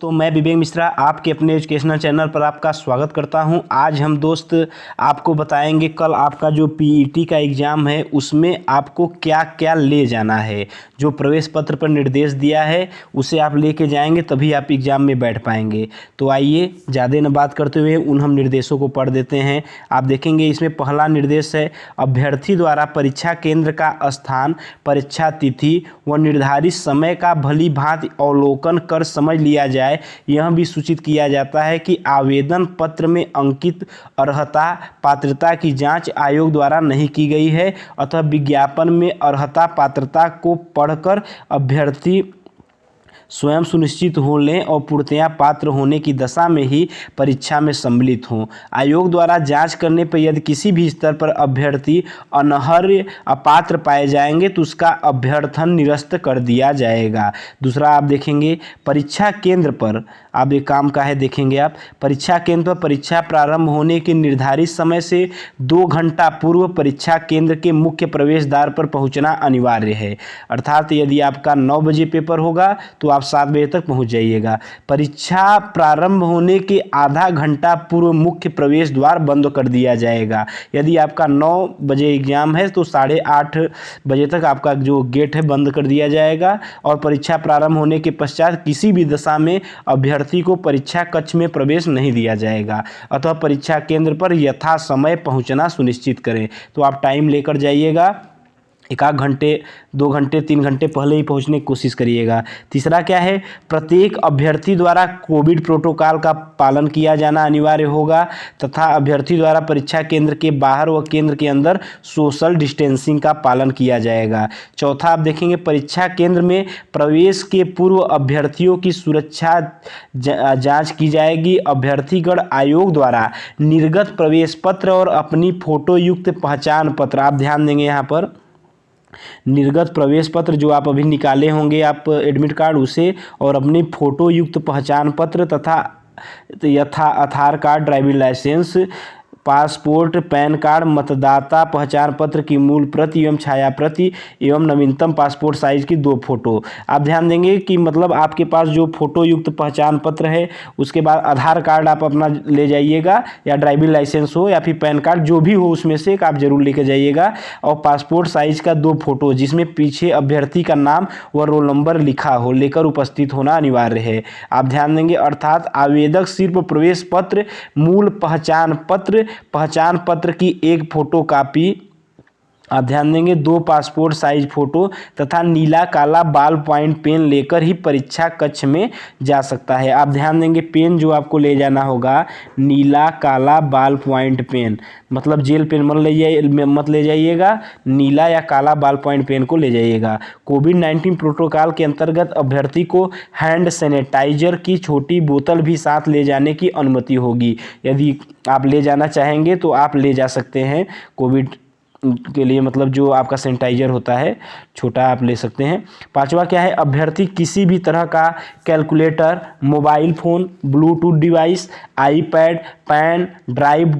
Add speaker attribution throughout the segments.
Speaker 1: तो मैं विवेक मिश्रा आपके अपने एजुकेशनल चैनल पर आपका स्वागत करता हूं। आज हम दोस्त आपको बताएंगे कल आपका जो पीईटी का एग्ज़ाम है उसमें आपको क्या क्या ले जाना है। जो प्रवेश पत्र पर निर्देश दिया है उसे आप लेके जाएंगे तभी आप एग्ज़ाम में बैठ पाएंगे। तो आइए ज़्यादा न बात करते हुए उन हम निर्देशों को पढ़ देते हैं। आप देखेंगे इसमें पहला निर्देश है, अभ्यर्थी द्वारा परीक्षा केंद्र का स्थान, परीक्षा तिथि व निर्धारित समय का भली भांति अवलोकन कर समझ लिया जाए। यह भी सूचित किया जाता है कि आवेदन पत्र में अंकित अर्हता पात्रता की जांच आयोग द्वारा नहीं की गई है, अतः विज्ञापन में अर्हता पात्रता को पढ़कर अभ्यर्थी स्वयं सुनिश्चित हो लें और पूर्णतया पात्र होने की दशा में ही परीक्षा में सम्मिलित हों। आयोग द्वारा जांच करने पर यदि किसी भी स्तर पर अभ्यर्थी अनर्ह अपात्र पाए जाएंगे तो उसका अभ्यर्थन निरस्त कर दिया जाएगा। दूसरा आप देखेंगे परीक्षा केंद्र पर आप एक काम का है, देखेंगे आप परीक्षा केंद्र पर परीक्षा प्रारंभ होने के निर्धारित समय से 2 घंटा पूर्व परीक्षा केंद्र के मुख्य प्रवेश द्वार पर पहुंचना अनिवार्य है। अर्थात यदि आपका 9 बजे पेपर होगा तो आप 7 बजे तक पहुंच जाइएगा। परीक्षा प्रारंभ होने के आधा घंटा पूर्व मुख्य प्रवेश द्वार बंद कर दिया जाएगा। यदि आपका 9 बजे एग्जाम है तो 8:30 बजे तक आपका जो गेट है बंद कर दिया जाएगा और परीक्षा प्रारंभ होने के पश्चात किसी भी दशा में अभ्यर्थी को परीक्षा कक्ष में प्रवेश नहीं दिया जाएगा। अतः परीक्षा केंद्र पर यथा समय पहुंचना सुनिश्चित करें। तो आप टाइम लेकर जाइएगा, 1 घंटे 2 घंटे 3 घंटे पहले ही पहुंचने की कोशिश करिएगा। तीसरा क्या है, प्रत्येक अभ्यर्थी द्वारा कोविड प्रोटोकॉल का पालन किया जाना अनिवार्य होगा तथा अभ्यर्थी द्वारा परीक्षा केंद्र के बाहर व केंद्र के अंदर सोशल डिस्टेंसिंग का पालन किया जाएगा। चौथा आप देखेंगे परीक्षा केंद्र में प्रवेश के पूर्व अभ्यर्थियों की सुरक्षा जांच की जाएगी। अभ्यर्थीगण आयोग द्वारा निर्गत प्रवेश पत्र और अपनी फोटो युक्त पहचान पत्र, आप ध्यान देंगे यहाँ पर निर्गत प्रवेश पत्र जो आप अभी निकाले होंगे आप एडमिट कार्ड उसे, और अपनी फोटो युक्त पहचान पत्र तथा यथा Aadhaar card, driving licence, passport, PAN card, मतदाता पहचान पत्र की मूल प्रति एवं छाया प्रति एवं नवीनतम पासपोर्ट साइज की 2 फोटो। आप ध्यान देंगे कि मतलब आपके पास जो फोटो युक्त पहचान पत्र है उसके बाद आधार कार्ड आप अपना ले जाइएगा या ड्राइविंग लाइसेंस हो या फिर पैन कार्ड जो भी हो उसमें से एक आप जरूर लेकर जाइएगा, और पासपोर्ट साइज का 2 फोटो जिसमें पीछे अभ्यर्थी का नाम व रोल नंबर लिखा हो लेकर उपस्थित होना अनिवार्य है। आप ध्यान देंगे अर्थात आवेदक सिर्फ प्रवेश पत्र, मूल पहचान पत्र की 1 फोटोकॉपी, आप ध्यान देंगे 2 पासपोर्ट साइज फोटो तथा नीला काला बॉल पॉइंट पेन लेकर ही परीक्षा कक्ष में जा सकता है। आप ध्यान देंगे पेन जो आपको ले जाना होगा नीला काला बॉल पॉइंट पेन, मतलब जेल पेन मत ले जाइएगा, नीला या काला बॉल पॉइंट पेन को ले जाइएगा। कोविड-19 प्रोटोकॉल के अंतर्गत अभ्यर्थी को हैंड सैनिटाइजर की छोटी बोतल भी साथ ले जाने की अनुमति होगी। यदि आप ले जाना चाहेंगे तो आप ले जा सकते हैं कोविड के लिए, मतलब जो आपका सैनिटाइजर होता है छोटा आप ले सकते हैं। 5वां क्या है, अभ्यर्थी किसी भी तरह का calculator, mobile phone, Bluetooth device, iPad, pen drive,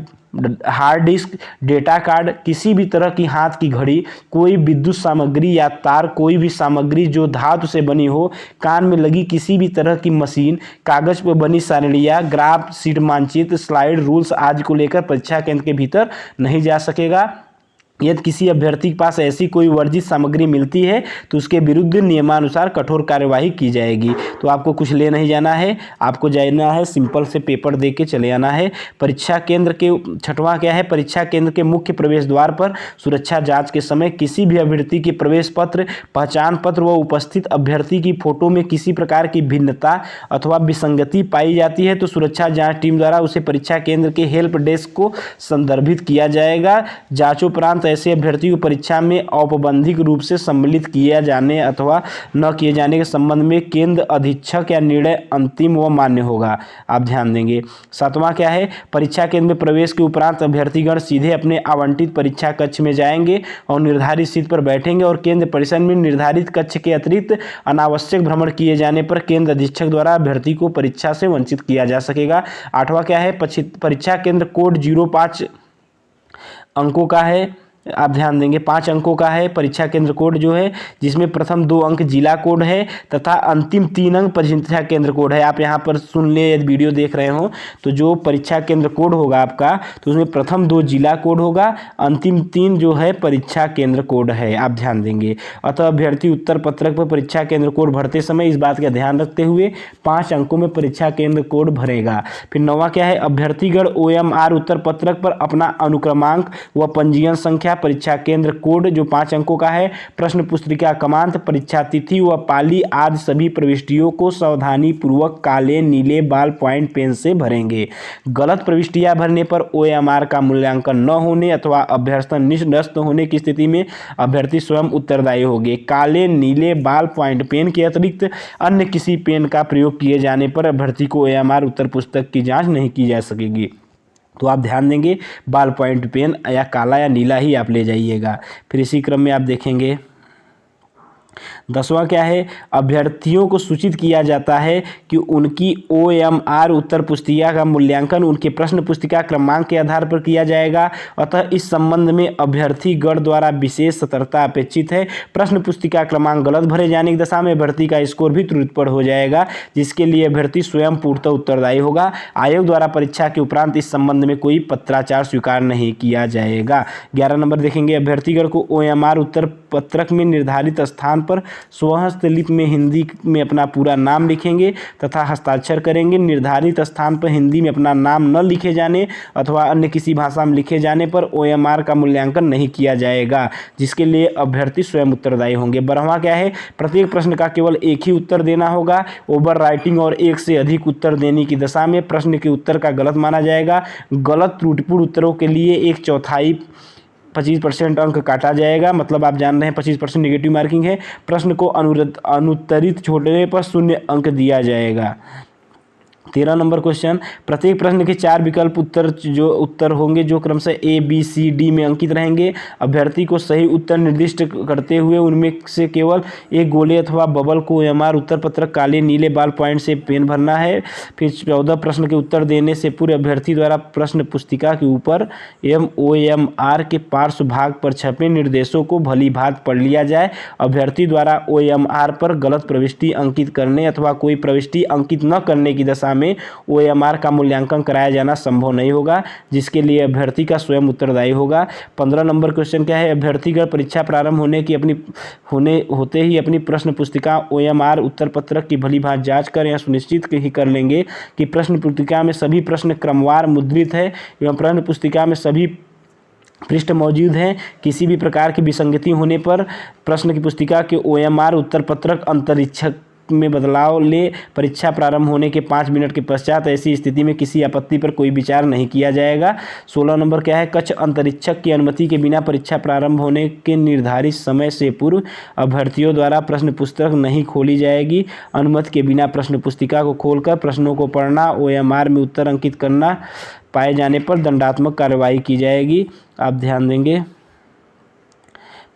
Speaker 1: hard disk, data card, किसी भी तरह की हाथ की घड़ी, कोई विद्युत सामग्री या तार, कोई भी सामग्री जो धातु से बनी हो, कान में लगी किसी भी तरह की मशीन, कागज पर बनी सारणियाँ, ग्राफ, शीट, मानचित्र, स्लाइड, रूल्स आदि को लेकर परीक्षा केंद्र के भीतर नहीं जा सकेगा। यदि किसी अभ्यर्थी के पास ऐसी कोई वर्जित सामग्री मिलती है तो उसके विरुद्ध नियमानुसार कठोर कार्यवाही की जाएगी। तो आपको कुछ ले नहीं जाना है, आपको जाना है सिंपल से पेपर दे के चले आना है। परीक्षा केंद्र के 6वां क्या है, परीक्षा केंद्र के मुख्य प्रवेश द्वार पर सुरक्षा जांच के समय किसी भी अभ्यर्थी के प्रवेश पत्र, पहचान पत्र व उपस्थित अभ्यर्थी की फोटो में किसी प्रकार की भिन्नता अथवा विसंगति पाई जाती है तो सुरक्षा जाँच टीम द्वारा उसे परीक्षा केंद्र के हेल्प डेस्क को संदर्भित किया जाएगा। जांचोपरांत ऐसे अभ्यर्थी को परीक्षा में औपबंधिक रूप से सम्मिलित किया जाने अथवा न किए जाने के संबंध में केंद्र अधीक्षक या निर्णय अंतिम व मान्य होगा। आप ध्यान देंगे। 7वां क्या है, परीक्षा केंद्र में प्रवेश के उपरांत अभ्यर्थीगण सीधे अपने आवंटित परीक्षा कक्ष में जाएंगे और निर्धारित सीट पर बैठेंगे और केंद्र परिसर में निर्धारित कक्ष के अतिरिक्त अनावश्यक भ्रमण किए जाने पर केंद्र अधीक्षक द्वारा अभ्यर्थी को परीक्षा से वंचित किया जा सकेगा। 8वां क्या है, परीक्षा केंद्र कोड 05 अंकों का है। आप ध्यान देंगे 5 अंकों का है परीक्षा केंद्र कोड जो है, जिसमें प्रथम 2 अंक जिला कोड है तथा अंतिम 3 अंक परीक्षा केंद्र कोड है। आप यहाँ पर सुन ले, यदि वीडियो देख रहे हो तो जो परीक्षा केंद्र कोड होगा आपका, तो उसमें प्रथम 2 जिला कोड होगा, अंतिम 3 जो है परीक्षा केंद्र कोड है। आप ध्यान देंगे। अतः अभ्यर्थी उत्तर पत्रक पर परीक्षा केंद्र कोड भरते समय इस बात का ध्यान रखते हुए 5 अंकों में परीक्षा केंद्र कोड भरेगा। फिर 9वां क्या है, अभ्यर्थीगण OMR उत्तर पत्रक पर अपना अनुक्रमांक व पंजीयन संख्या, परीक्षा केंद्र कोड जो 5 अंकों का है, प्रश्न पुस्तिका क्रमांक, परीक्षा तिथि व पाली आदि सभी प्रविष्टियों को सावधानी पूर्वक काले नीले बॉल पॉइंट पेन से भरेंगे। गलत प्रविष्टियां भरने पर OMR का मूल्यांकन न होने अथवा अभ्यर्थन निष्प्रस्त होने की स्थिति में अभ्यर्थी स्वयं उत्तरदायी होंगे। काले नीले बॉल पॉइंट पेन के अतिरिक्त अन्य किसी पेन का प्रयोग किए जाने पर अभ्यर्थी को OMR उत्तर पुस्तक की जांच नहीं की जा सकेगी। तो आप ध्यान देंगे, बॉल पॉइंट पेन या काला या नीला ही आप ले जाइएगा। फिर इसी क्रम में आप देखेंगे 10वां क्या है, अभ्यर्थियों को सूचित किया जाता है कि उनकी OMR उत्तर पुस्तिका का मूल्यांकन उनके प्रश्न पुस्तिका क्रमांक के आधार पर किया जाएगा। अतः इस संबंध में अभ्यर्थीगण द्वारा विशेष सतर्कता अपेक्षित है। प्रश्न पुस्तिका क्रमांक गलत भरे जाने की दशा में अभ्यर्थी का स्कोर भी त्रुटिपूर्ण हो जाएगा, जिसके लिए अभ्यर्थी स्वयं पूर्णतः उत्तरदायी होगा। आयोग द्वारा परीक्षा के उपरांत इस संबंध में कोई पत्राचार स्वीकार नहीं किया जाएगा। 11 नंबर देखेंगे, अभ्यर्थीगण को OMR उत्तर पत्रक में निर्धारित स्थान पर स्वहस्त लिपि में हिंदी में अपना पूरा नाम लिखेंगे तथा हस्ताक्षर करेंगे। निर्धारित स्थान पर हिंदी में अपना नाम न लिखे जाने अथवा अन्य किसी भाषा में लिखे जाने पर OMR का मूल्यांकन नहीं किया जाएगा, जिसके लिए अभ्यर्थी स्वयं उत्तरदायी होंगे। 12वां क्या है, प्रत्येक प्रश्न का केवल एक ही उत्तर देना होगा। ओवर राइटिंग और एक से अधिक उत्तर देने की दशा में प्रश्न के उत्तर का गलत माना जाएगा। गलत त्रुटिपूर्ण उत्तरों के लिए 1/4 25% अंक काटा जाएगा, मतलब आप जान रहे हैं 25% नेगेटिव मार्किंग है। प्रश्न को अनुत्तरित छोड़ने पर 0 अंक दिया जाएगा। 13 नंबर क्वेश्चन, प्रत्येक प्रश्न के 4 विकल्प उत्तर होंगे जो क्रमशः A, B, C, D में अंकित रहेंगे। अभ्यर्थी को सही उत्तर निर्दिष्ट करते हुए उनमें से केवल एक गोले अथवा बबल को OMR उत्तर पत्रक काले नीले बॉल पॉइंट से पेन भरना है। फिर 14 प्रश्न के उत्तर देने से पूर्व अभ्यर्थी द्वारा प्रश्न पुस्तिका के ऊपर एवं OMR के पार्श्व भाग पर छपे निर्देशों को भली भांति पढ़ लिया जाए। अभ्यर्थी द्वारा OMR पर गलत प्रविष्टि अंकित करने अथवा कोई प्रविष्टि अंकित न करने की दशा में OMR का मूल्यांकन कराया जाना संभव नहीं होगा, जिसके लिए अभ्यर्थी का स्वयं उत्तरदायी होगा। 15 नंबर क्वेश्चन क्या है, अभ्यर्थीगण परीक्षा प्रारंभ होते ही अपनी प्रश्न पुस्तिका OMR उत्तर पत्रक की भली भांति जांच कर यह सुनिश्चित ही कर लेंगे कि प्रश्न पुस्तिका में सभी प्रश्न क्रमवार मुद्रित है एवं प्रश्न पुस्तिका में सभी पृष्ठ मौजूद हैं। किसी भी प्रकार की विसंगति होने पर प्रश्न की पुस्तिका के OMR उत्तर पत्रक अंतरिक्षक में बदलाव ले परीक्षा प्रारंभ होने के 5 मिनट के पश्चात ऐसी स्थिति में किसी आपत्ति पर कोई विचार नहीं किया जाएगा। 16 नंबर क्या है, कक्ष अंतरिक्षक की अनुमति के बिना परीक्षा प्रारंभ होने के निर्धारित समय से पूर्व अभ्यर्थियों द्वारा प्रश्न पुस्तक नहीं खोली जाएगी। अनुमति के बिना प्रश्न पुस्तिका को खोलकर प्रश्नों को पढ़ना, OMR में उत्तर अंकित करना पाए जाने पर दंडात्मक कार्रवाई की जाएगी। आप ध्यान देंगे।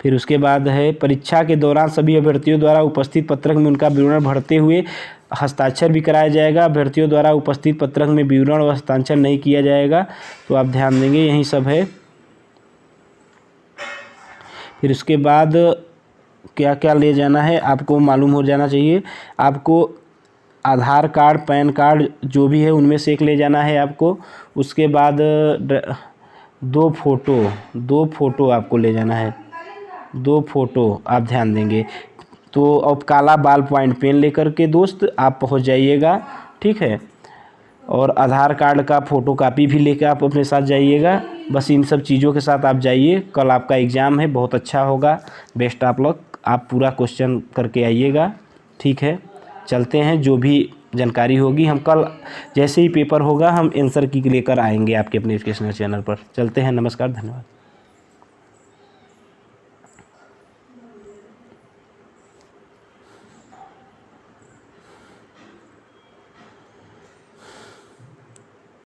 Speaker 1: फिर उसके बाद है, परीक्षा के दौरान सभी अभ्यर्थियों द्वारा उपस्थित पत्रक में उनका विवरण भरते हुए हस्ताक्षर भी कराया जाएगा। अभ्यर्थियों द्वारा उपस्थित पत्रक में विवरण व हस्ताक्षर नहीं किया जाएगा। तो आप ध्यान देंगे, यही सब है। फिर उसके बाद क्या क्या ले जाना है आपको मालूम हो जाना चाहिए। आपको आधार कार्ड, पैन कार्ड जो भी है उनमें से एक ले जाना है आपको। उसके बाद 2 फोटो आपको ले जाना है, 2 फोटो आप ध्यान देंगे। तो अब काला बॉल पॉइंट पेन लेकर के दोस्त आप पहुंच जाइएगा, ठीक है। और आधार कार्ड का फ़ोटो कापी भी लेकर आप अपने साथ जाइएगा। बस इन सब चीज़ों के साथ आप जाइए। कल आपका एग्ज़ाम है, बहुत अच्छा होगा। Best of luck. आप पूरा क्वेश्चन करके आइएगा, ठीक है। चलते हैं, जो भी जानकारी होगी हम कल जैसे ही पेपर होगा हम आंसर की लेकर आएंगे आपके अपने एजुकेशनल चैनल पर। चलते हैं, नमस्कार, धन्यवाद।